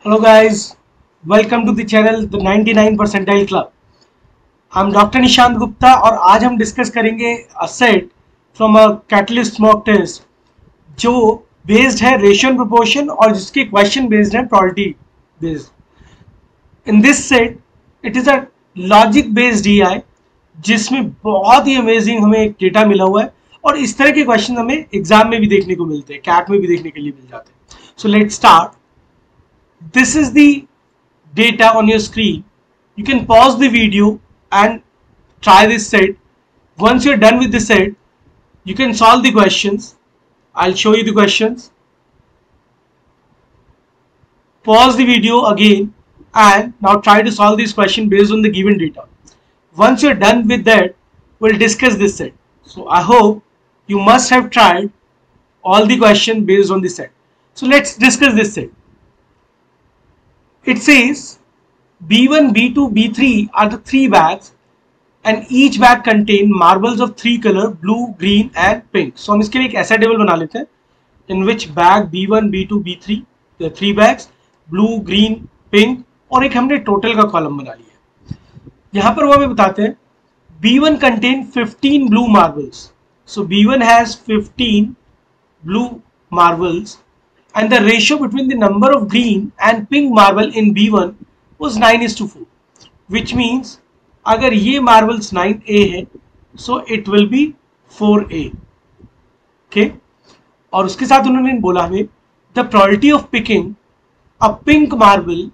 Hello guys, welcome to the channel The 99 Percentile Club. I'm Dr. Nishant Gupta और आज हम discuss करेंगे a set from a catalyst mock test जो based है ratio and proportion और जिसके क्वेश्चन बेस्ड है probability based. In this set it is a logic based DI जिसमें बहुत ही अमेजिंग हमें एक डेटा मिला हुआ है और इस तरह के क्वेश्चन हमें एग्जाम में भी देखने को मिलते हैं, कैट में भी देखने के लिए मिल जाते हैं. So let's start. This is the data on your screen. You can pause the video and try this set. Once you're done with the set, you can solve the questions. I'll show you the questions. Pause the video again and now try to solve this question based on the given data. Once you're done with that, we'll discuss this set. So I hope you must have tried all the questions based on the set. So let's discuss this set. It says B1, B2, B3 are the three bags and each bag contain marbles of three color blue, green and pink. So हम इसके लिए एक ऐसा table बना लेते हैं in which bag B1, B2, B3 the three bags blue, green, pink और एक हमने टोटल का कॉलम बना लिया. यहाँ पर वो हमें बताते हैं B1 contain 15 blue marbles. So B1 has 15 blue marbles. And the ratio between the number of green and pink marble in B1 was 9:4, which means अगर ये marbles 9A है, so it will be 4A. Okay? और उसके साथ उन्होंने बोला हमें the probability of picking a pink marble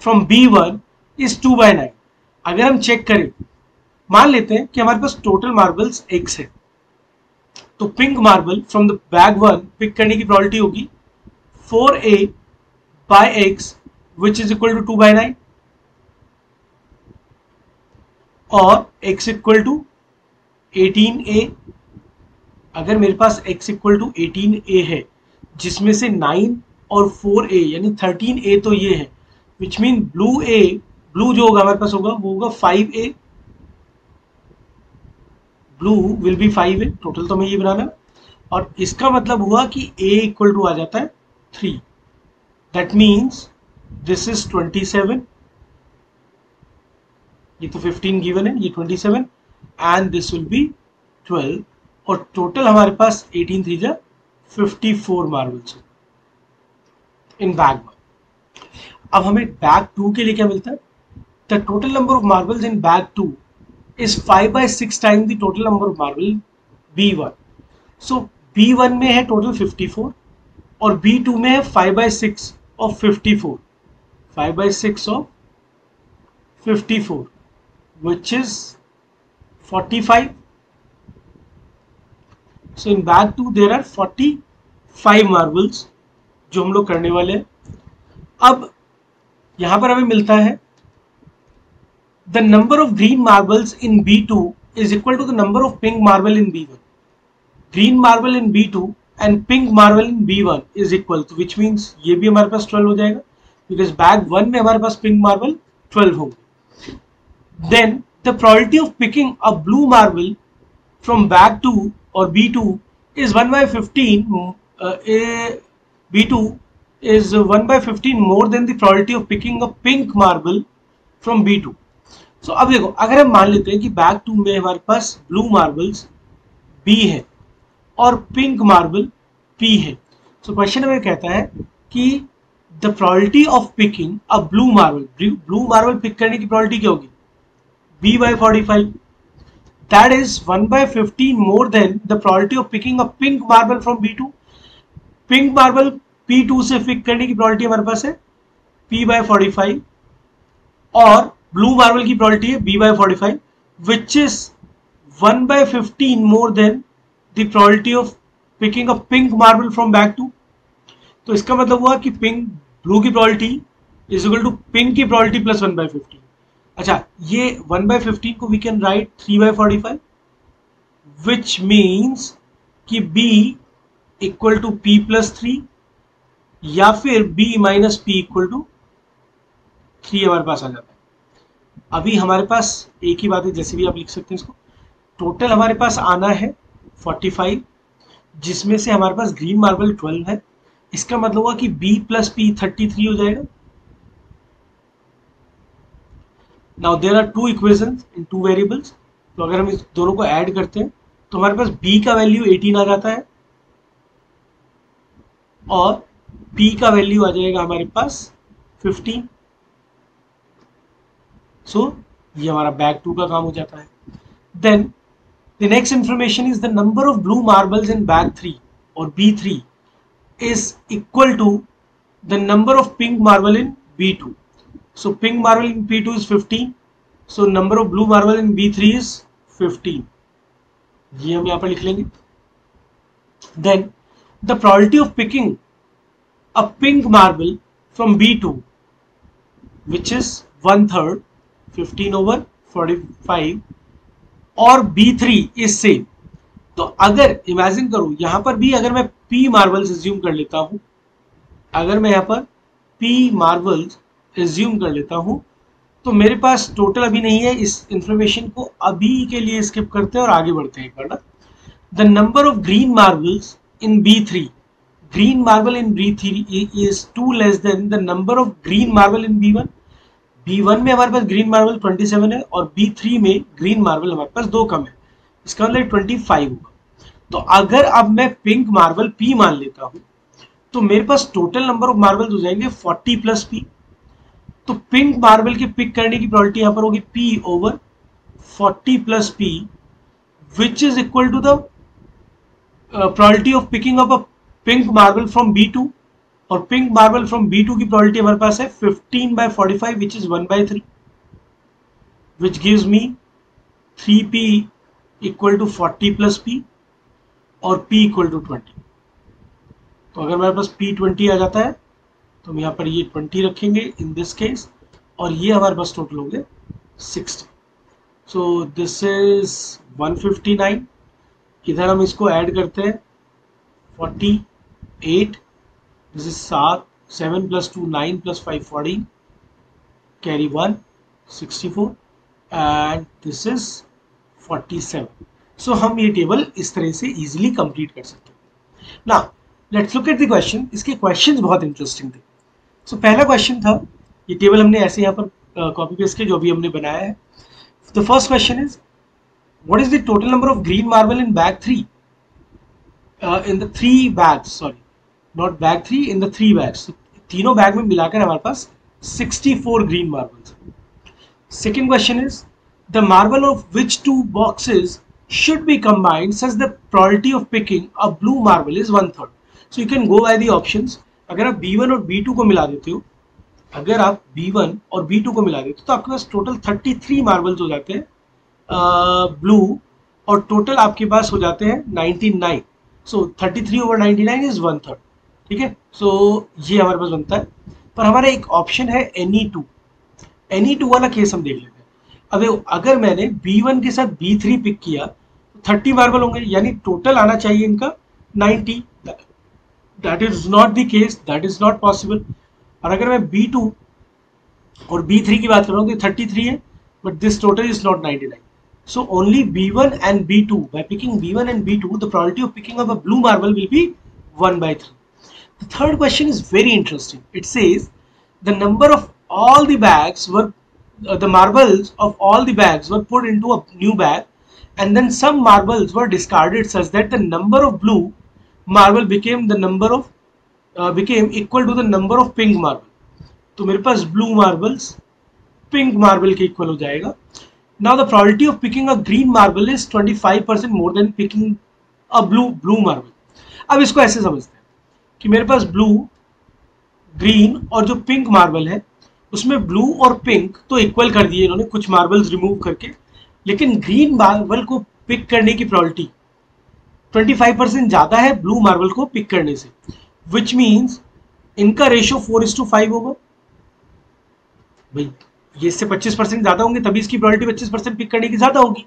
from B1 is 2/9. अगर हम चेक करें, मान लेते हैं कि हमारे पास टोटल मार्बल्स X है, तो pink marble from the bag 1 pick करने की प्रोबेबिलिटी होगी 4A by X which is equal to 2/9 और X equal to 18A. अगर मेरे पास X equal to 18A है जिसमें से 9 और 4A यानी 13A तो ये है, which mean blue जो होगा हमारे पास होगा वो होगा 5A. Blue will be 5A. Total तो हमें ये बनाना और इसका मतलब हुआ कि A इक्वल टू आ जाता है 3. That means this is 27. ये तो 15 गिवन है, ये 27 and this will be 12 और टोटल हमारे पास 18 3 जा 54 मार्बल्स इन बैग 1. अब हमें बैग 2 के लिए क्या मिलता है? The total number of marbles in bag 2 is 5/6 times the total number of marble B1. So B1 में है टोटल 54 और B2 में है 5/6 of 54. 5/6 of 54 which is 45. So in bag 2 there are 45 marbles जो हम लोग करने वाले हैं. अब यहां पर हमें मिलता है the number of green marbles in B2 is equal to the number of pink marble in B1. Green marble in B2 and pink marble in B1 is equal to, which means ये भी हमारे पास 12 हो जाएगा because bag 1 में हमारे पास pink marble 12 होंगे. Then the probability of picking a blue marble from bag 2 or B2 is 1/15. B2 is 1/15 more than the probability of picking a pink marble from B2. So अब देखो, अगर हम मान लेते हैं कि बैग 2 में हमारे पास ब्लू मार्बल्स B है और पिंक मार्बल P है. सो क्वेश्चन हमें कहता है कि the probability of picking a blue marble pick करने की प्रोबेबिलिटी क्या होगी? B/45. That is 1/15 more than the probability of picking a pink marble from B2. Pink marble P2 से पिक करने की प्रोबेबिलिटी हमारे पास है P/45 और ब्लू मार्बल की प्रोबेबिलिटी है B/45 which is 1/15 more than the probability of picking a pink marble from bag 2. तो इसका मतलब हुआ कि पिंक ब्लू की probability is equal to pink की प्रोबेबिलिटी प्लस 1/15. अच्छा, ये 1/15 को we can write 3/45 which means कि B equal to P plus 3 या फिर B minus P equal to 3 हमारे पास आ जाता है. अभी हमारे पास एक ही बात है, जैसे भी आप लिख सकते हैं इसको. टोटल हमारे पास आना है 45 जिसमें से हमारे पास ग्रीन मार्बल 12 है. इसका मतलब हुआ कि B प्लस P 33 हो जाएगा now there are two equations in two variables, तो अगर हम इस दोनों को ऐड करते हैं तो हमारे पास b का वैल्यू 18 आ जाता है और p का वैल्यू आ जाएगा हमारे पास 15। सो ये हमारा बैग 2 का काम हो जाता है। Then the next information is the number of blue marbles in bag 3 और B3 is equal to the number of pink marble in B2. So pink marble in B2 is 15. So number of blue marble in B3 is 15. ये हम यहाँ पर लिख लेंगे। Then the probability of picking a pink marble from B2, which is 1/3, 15/45, और B3 is same. तो अगर imagine करो यहाँ पर भी अगर मैं P मार्बल्स एज्यूम कर लेता हूँ, अगर मैं यहाँ पर P मार्बल्स एज्यूम कर लेता हूँ तो मेरे पास टोटल अभी नहीं है। इस इंफॉर्मेशन को अभी के लिए स्किप करते हैं और आगे बढ़ते हैं एक बार ना। The number of green marbles in B3, green marble in B3 is 2 less than the number of green marble in B1। B1 में हमारे पास ग्रीन मार्बल 27 है और B3 में ग्रीन मार्बल हमारे पास 2 कम है, इसका मतलब 25 होगा। तो अगर अब मैं पिंक मार्बल P मान लेता हूं तो मेरे पास टोटल नंबर ऑफ मार्बल हो जाएंगे 40 प्लस P। तो पिंक मार्बल के पिक करने की प्रोबेबिलिटी यहां पर होगी P/40 plus P, which is equal to the probability of picking up a pink marble from B2, और पिंक मार्बल फ्रॉम B2 की प्रोबेबिलिटी हमारे पास है 15/45 which is 1/3, which gives me 3P equal to 40 plus P और P equal to 20। तो अगर मेरे पास P20 आ जाता है तो हम यहाँ पर ये 20 रखेंगे इन दिस केस, और ये हमारे पास टोटल हो गए 60। So this is 159। इधर हम इसको ऐड करते हैं 48, this is 7 plus 2 9 plus 5 14, carry 1 64 and this is 47। सो हम ये टेबल इस तरह से इजीली कंप्लीट कर सकते हैं। Now let's look at the question. इसके क्वेश्चंस बहुत इंटरेस्टिंग थे। सो पहला क्वेश्चन था, ये टेबल हमने ऐसे यहाँ पर कॉपी पेस्ट किया जो भी हमने बनाया है। The first question is what is the total number of green marble in bag 3, in the 3 bags, sorry not bag 3, in the 3 bags. तीनों बैग में मिलाकर हमारे पास 64 green marbles. Second question is the marble of which 2 boxes should be combined such the probability of picking a blue marble is 1/3. So you can go by the options. अगर आप B1 और B2 को मिला देते हो, अगर आप B1 और B2 को मिला देते हो तो आपके पास टोटल 33 मार्बल्स हो जाते हैं ब्लू, और टोटल आपके पास हो जाते हैं 99। सो 33/99 इज 1/3। ठीक है, सो ये हमारे पास बनता है। पर हमारा एक ऑप्शन है NE2 वाला केस हम देख लेते हैं। अब अगर मैंने B1 के साथ B3 पिक किया तो 30 मार्बल होंगे, यानी टोटल आना चाहिए इनका 90। That is not the case, that is not possible. और अगर मैं B2 और B3 की बात कर रहा हूँ तो 33 है, but this total is not 99। So only B1 and B2, by picking B1 and B2 the probability of picking up a blue marble will be 1/3. The third question is very interesting. It says the number of all the bags were the marbles of all the bags were put into a new bag, and then some marbles were discarded such that the number of blue marble became equal to the number of pink marble. तो मेरे पास blue marbles pink marble के equal हो जाएगा। Now the probability of picking a green marble is 25% more than picking a blue marble. अब इसको ऐसे समझते हैं कि मेरे पास blue, green और जो pink marble है उसमें ब्लू और पिंक तो इक्वल कर दिए इन्होंने कुछ मार्बल्स रिमूव करके, लेकिन ग्रीन मार्बल को पिक करने की प्रोबेबिलिटी 25% ज्यादा है ब्लू मार्बल को पिक करने से, विच मीन्स इनका रेशियो 4:5 होगा। भाई ये इससे 25% ज्यादा होंगे तभी इसकी प्रोबेबिलिटी 25% पिक करने की ज्यादा होगी,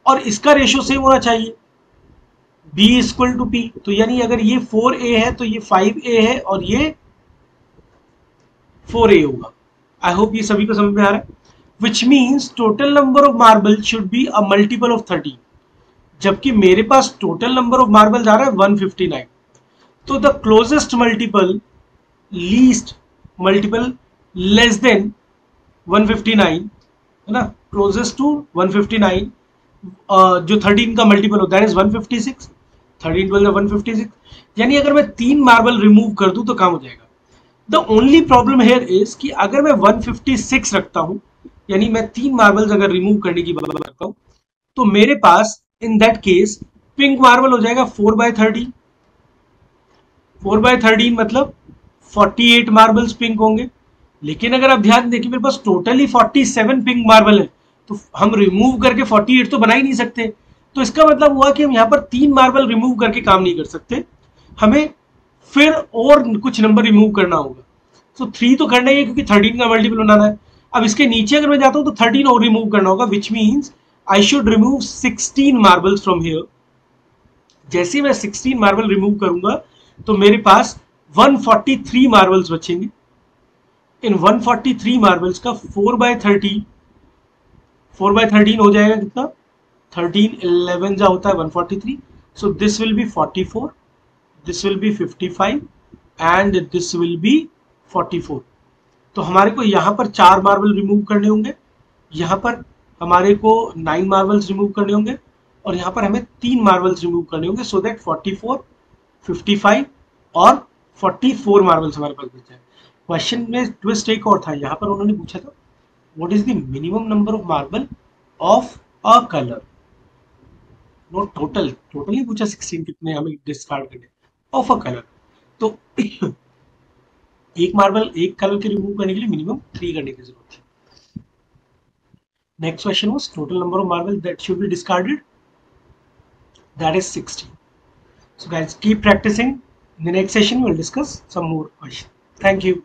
और इसका रेशियो सेम होना चाहिए B = P। तो यानी अगर ये 4A है तो ये 5A है और ये 4A होगा। आई होप ये सभी को समझ में आ रहा है। Which means total number of marble should be a multiple of 30, जबकि मेरे पास टोटल नंबर ऑफ मार्बल आ रहा है 159। तो the closest multiple, least multiple less than 159 है ना, क्लोजेस्ट टू 159, जो 13 का मल्टीपल होता है 156, 13 12 156, यानी अगर मैं 3 मार्बल रिमूव कर दूं तो काम हो जाएगा। The only problem here is कि अगर मैं 156 रखता हूं, यानी मैं 3 मार्बल्स अगर रिमूव करने की बात करता हूं, तो मेरे पास in that case pink marble हो जाएगा 4/13। 4/13 मतलब 48 मार्बल्स पिंक होंगे। लेकिन अगर आप ध्यान देखिए मेरे पास टोटली 47 पिंक मार्बल है, तो हम रिमूव करके 48 तो बना ही नहीं सकते। तो इसका मतलब हुआ कि हम यहाँ पर 3 मार्बल रिमूव करके काम नहीं कर सकते, हमें फिर और कुछ नंबर रिमूव करना होगा। तो 3 तो करना ही है क्योंकि 13 का मल्टीपल बनाना है। अब इसके नीचे अगर मैं जाता हूँ तो 13 और रिमूव करना होगा, which means I should remove 16 marbles from here. जैसे मैं 16 मार्बल रिमूव करूंगा तो मेरे पास 143 मार्बल्स बचेंगे। इन 143 मार्बल्स का 4/13, 4/13 हो जाएगा कितना, 13 11 जा होता है 143। So this will be 44, this will be 55 and this will be 44। तो हमारे को यहाँ पर 4 मार्बल रिमूव करने होंगे, यहाँ पर हमारे को 9 मार्बल्स रिमूव करने होंगे, और यहाँ पर हमें 3 मार्बल्स रिमूव करने होंगे, सो दैट 44, 55 और 44 मार्बल्स हमारे पास बचे हैं। क्वेश्चन में ट्विस्ट एक और था, यहाँ पर उन्होंने पूछा था what is the minimum number of marble of a colour, not total, total नहीं पूछा 16 कितने हमें डिस्कार्ड करने, ऑफ अ कलर। तो एक मार्बल एक कलर के रिमूव करने के लिए मिनिमम 3 करने की जरूरत है। Next question was total number of marbles that should be discarded. That is 60. So guys, keep practicing. In the next session, we'll discuss some more questions. Thank you.